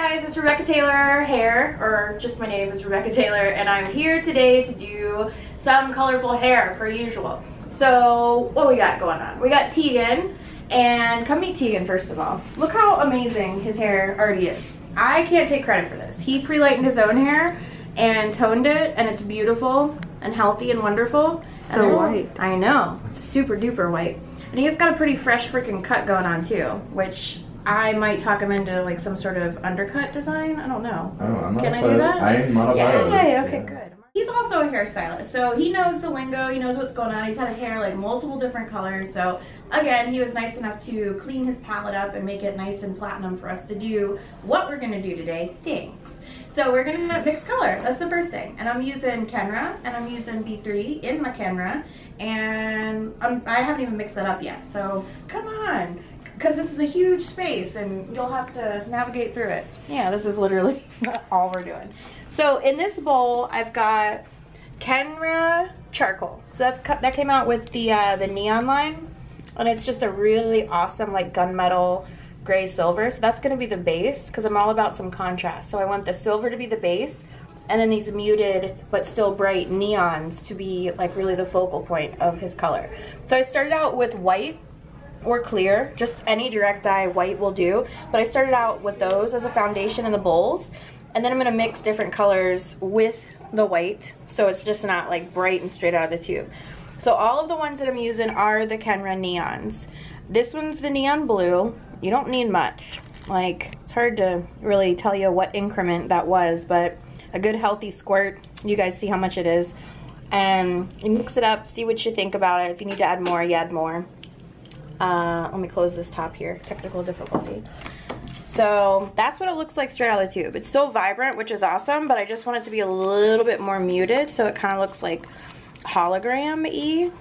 guys, it's Rebecca Taylor hair, or just my name is Rebecca Taylor, and I'm here today to do some colorful hair per usual. So what we got going on? We got Tegan, and come meet Tegan first of all. Look how amazing his hair already is. I can't take credit for this. He pre-lightened his own hair and toned it, and it's beautiful and healthy and wonderful. So white. I know, it's super duper white. And he's got a pretty fresh freaking cut going on too, which I might talk him into like some sort of undercut design. I don't know. Oh, I'm not. Can I do that? I'm not a yeah, okay, good. He's also a hairstylist, so he knows the lingo, he knows what's going on. He's had his hair like multiple different colors, so again, he was nice enough to clean his palette up and make it nice and platinum for us to do what we're gonna do today. Thanks. So we're gonna mix color, that's the first thing. And I'm using Kenra, and I'm using B3 in my Kenra, and I haven't even mixed that up yet, so come on. Because this is a huge space and you'll have to navigate through it. Yeah, this is literally all we're doing. So in this bowl, I've got Kenra charcoal. So that came out with the neon line, and it's just a really awesome like gunmetal gray silver. So that's going to be the base because I'm all about some contrast. So I want the silver to be the base, and then these muted but still bright neons to be like really the focal point of his color. So I started out with white or clear, just any direct dye white will do, but I started out with those as a foundation in the bowls, and then I'm going to mix different colors with the white so it's just not like bright and straight out of the tube. So all of the ones that I'm using are the Kenra Neons. This one's the neon blue. You don't need much, like it's hard to really tell you what increment that was, but a good healthy squirt. You guys see how much it is, and you mix it up, see what you think about it. If you need to add more, you add more. Let me close this top here, technical difficulty. So that's what it looks like straight out of the tube. It's still vibrant, which is awesome, but I just want it to be a little bit more muted so it kind of looks like hologram-y,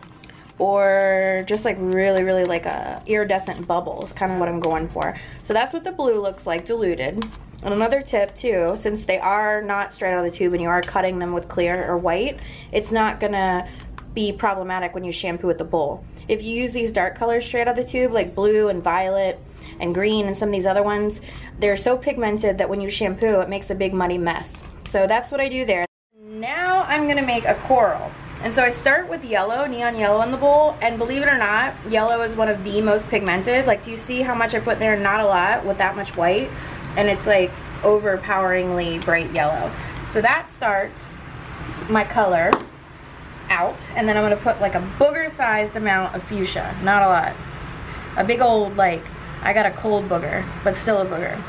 or just like really, really like a iridescent bubbles, kind of what I'm going for. So that's what the blue looks like diluted. And another tip too, since they are not straight out of the tube and you are cutting them with clear or white, it's not gonna be problematic when you shampoo with the bowl. If you use these dark colors straight out of the tube, like blue and violet and green and some of these other ones, they're so pigmented that when you shampoo, it makes a big muddy mess. So that's what I do there. Now I'm gonna make a coral. And so I start with yellow, neon yellow in the bowl, and believe it or not, yellow is one of the most pigmented. Like, do you see how much I put there? Not a lot with that much white, and it's like overpoweringly bright yellow. So that starts my color out, and then I'm gonna put like a booger sized amount of fuchsia, not a lot, a big old, like, I got a cold booger but still a booger.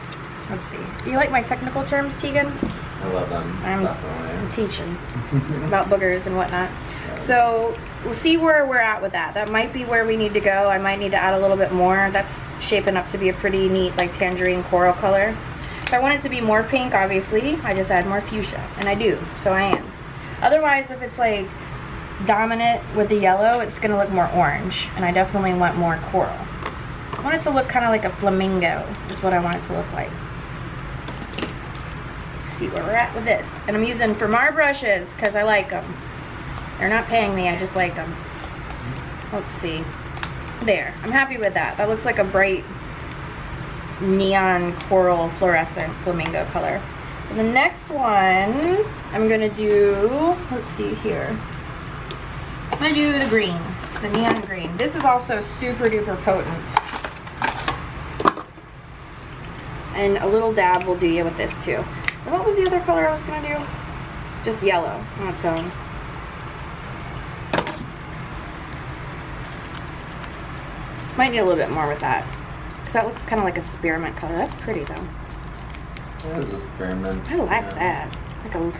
Let's see, you like my technical terms, Tegan? I love them. I'm teaching about boogers and whatnot. So we'll see where we're at with that. That might be where we need to go. I might need to add a little bit more. That's shaping up to be a pretty neat like tangerine coral color. If I want it to be more pink, obviously I just add more fuchsia, and I do, so I am. Otherwise, if it's like dominant with the yellow, it's gonna look more orange, and I definitely want more coral. I want it to look kind of like a flamingo is what I want it to look like. Let's see where we're at with this. And I'm using Fermar brushes because I like them. They're not paying me, I just like them. Let's see. There, I'm happy with that. That looks like a bright neon coral fluorescent flamingo color. So the next one I'm gonna do, let's see here. I'm gonna do the green, the neon green. This is also super duper potent. And a little dab will do you with this too. And what was the other color I was gonna do? Just yellow on its own. Might need a little bit more with that, because that looks kind of like a spearmint color. That's pretty though. That is a spearmint. I like that. Like a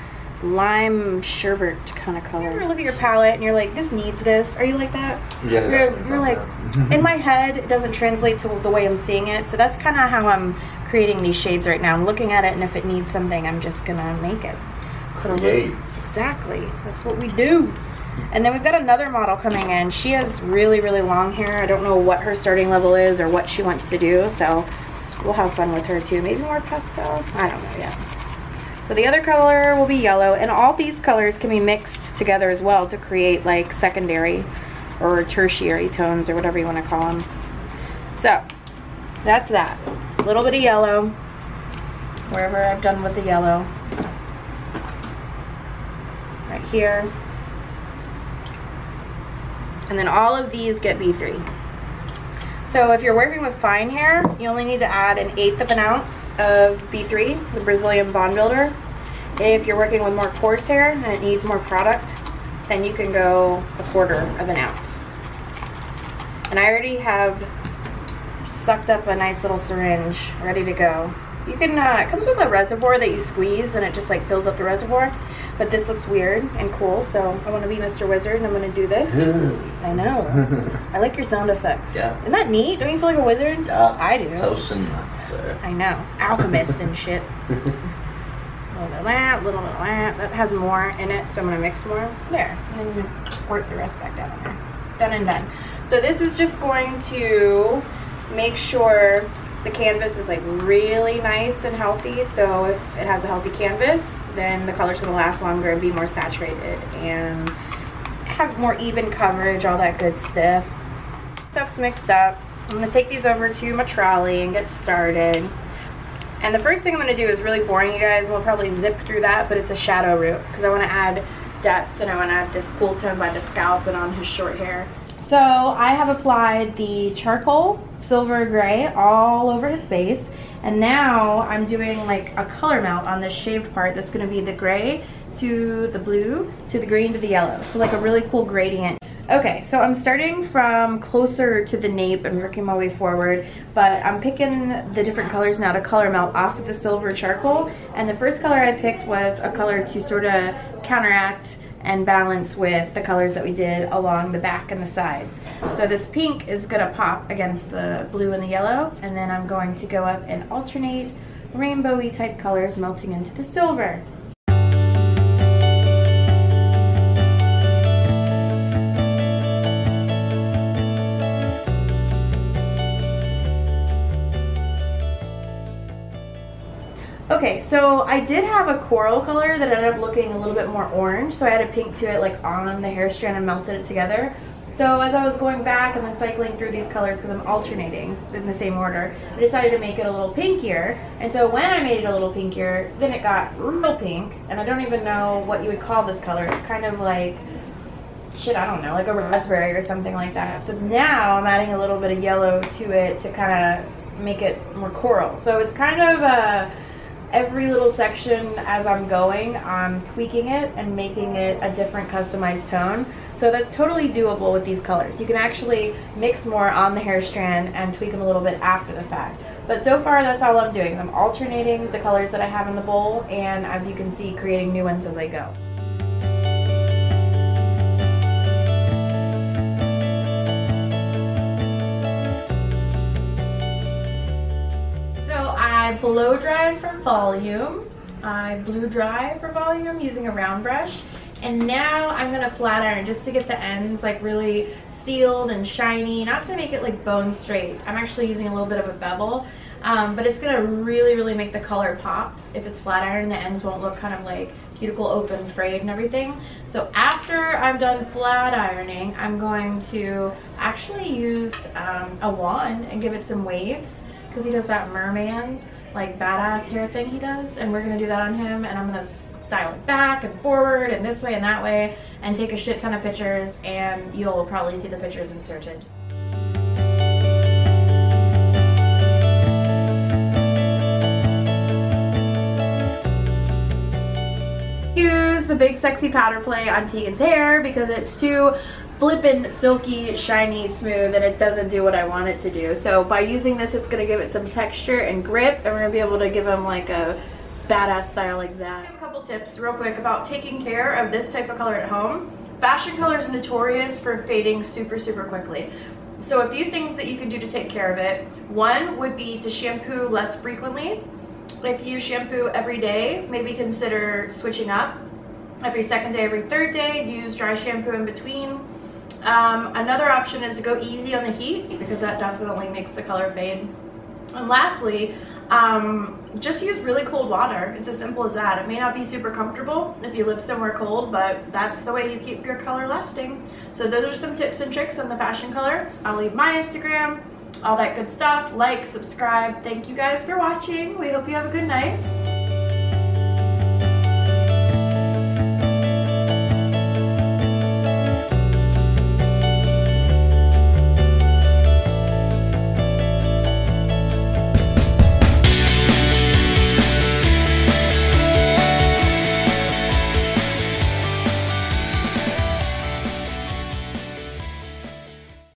lime sherbet kind of color. You ever look at your palette and you're like, this needs this? Are you like that? Yeah. You're like, in my head, it doesn't translate to the way I'm seeing it. So that's kind of how I'm creating these shades right now. I'm looking at it, and if it needs something, I'm just gonna make it. Create. Exactly. That's what we do. And then we've got another model coming in. She has really, really long hair. I don't know what her starting level is or what she wants to do, so we'll have fun with her too. Maybe more pastel? I don't know yet. So the other color will be yellow, and all these colors can be mixed together as well to create like secondary or tertiary tones or whatever you want to call them. So that's that. A little bit of yellow, wherever I've done with the yellow. Right here. And then all of these get B3. So if you're working with fine hair, you only need to add 1/8 of an ounce of B3, the Brazilian Bond Builder. If you're working with more coarse hair and it needs more product, then you can go 1/4 of an ounce. And I already have sucked up a nice little syringe ready to go. You can, it comes with a reservoir that you squeeze and it just like fills up the reservoir. But this looks weird and cool, so I want to be Mr. Wizard and I'm going to do this. I know. I like your sound effects. Yeah. Isn't that neat? Don't you feel like a wizard? Yeah. I do. Potion master. I know. Alchemist and shit. A little bit of that, a little bit of that. That has more in it, so I'm going to mix more. There. And then you can squirt the rest back down in there. Done and done. So this is just going to make sure the canvas is like really nice and healthy. So if it has a healthy canvas, then the color's going to last longer and be more saturated and have more even coverage, all that good stuff. Stuff's mixed up. I'm going to take these over to my trolley and get started. And the first thing I'm going to do is really boring, you guys. We'll probably zip through that, but it's a shadow root because I want to add depth and I want to add this cool tone by the scalp and on his short hair. So I have applied the charcoal silver gray all over his base, and now I'm doing like a color melt on this shaved part that's going to be the gray to the blue to the green to the yellow, so like a really cool gradient. Okay, so I'm starting from closer to the nape and working my way forward, but I'm picking the different colors now to color melt off of the silver charcoal, and the first color I picked was a color to sort of counteract and balance with the colors that we did along the back and the sides. So this pink is gonna pop against the blue and the yellow, and then I'm going to go up and alternate rainbowy type colors melting into the silver. Okay, so I did have a coral color that ended up looking a little bit more orange, so I added pink to it like on the hair strand and melted it together. So as I was going back and then cycling through these colors, because I'm alternating in the same order, I decided to make it a little pinkier. And so when I made it a little pinkier, then it got real pink, and I don't even know what you would call this color. It's kind of like, shit, I don't know, like a raspberry or something like that. So now I'm adding a little bit of yellow to it to kind of make it more coral. So it's kind of every little section as I'm going, I'm tweaking it and making it a different customized tone. So that's totally doable with these colors. You can actually mix more on the hair strand and tweak them a little bit after the fact. But so far that's all I'm doing. I'm alternating the colors that I have in the bowl, and as you can see, creating new ones as I go. I blow dried for volume, I blew dry for volume using a round brush, and now I'm going to flat iron just to get the ends like really sealed and shiny, not to make it like bone straight. I'm actually using a little bit of a bevel, but it's going to really make the color pop. If it's flat iron, the ends won't look kind of like cuticle open, frayed and everything. So after I'm done flat ironing, I'm going to actually use a wand and give it some waves, because he does that Mer-Man like badass hair thing he does, and we're gonna do that on him, and I'm gonna style it back and forward and this way and that way and take a shit ton of pictures, and you'll probably see the pictures inserted. Use the big sexy powder play on Tegan's hair because it's too flippin' silky, shiny, smooth, and it doesn't do what I want it to do. So by using this, it's gonna give it some texture and grip, and we're gonna be able to give him like a badass style like that. I have a couple tips real quick about taking care of this type of color at home. Fashion color is notorious for fading super quickly. So a few things that you can do to take care of it. One would be to shampoo less frequently. If you shampoo every day, maybe consider switching up. Every second day, every third day, use dry shampoo in between. Another option is to go easy on the heat, because that definitely makes the color fade. And lastly, just use really cold water. It's as simple as that. It may not be super comfortable if you live somewhere cold, but that's the way you keep your color lasting. So those are some tips and tricks on the fashion color. I'll leave my Instagram, all that good stuff. Like, subscribe. Thank you guys for watching. We hope you have a good night.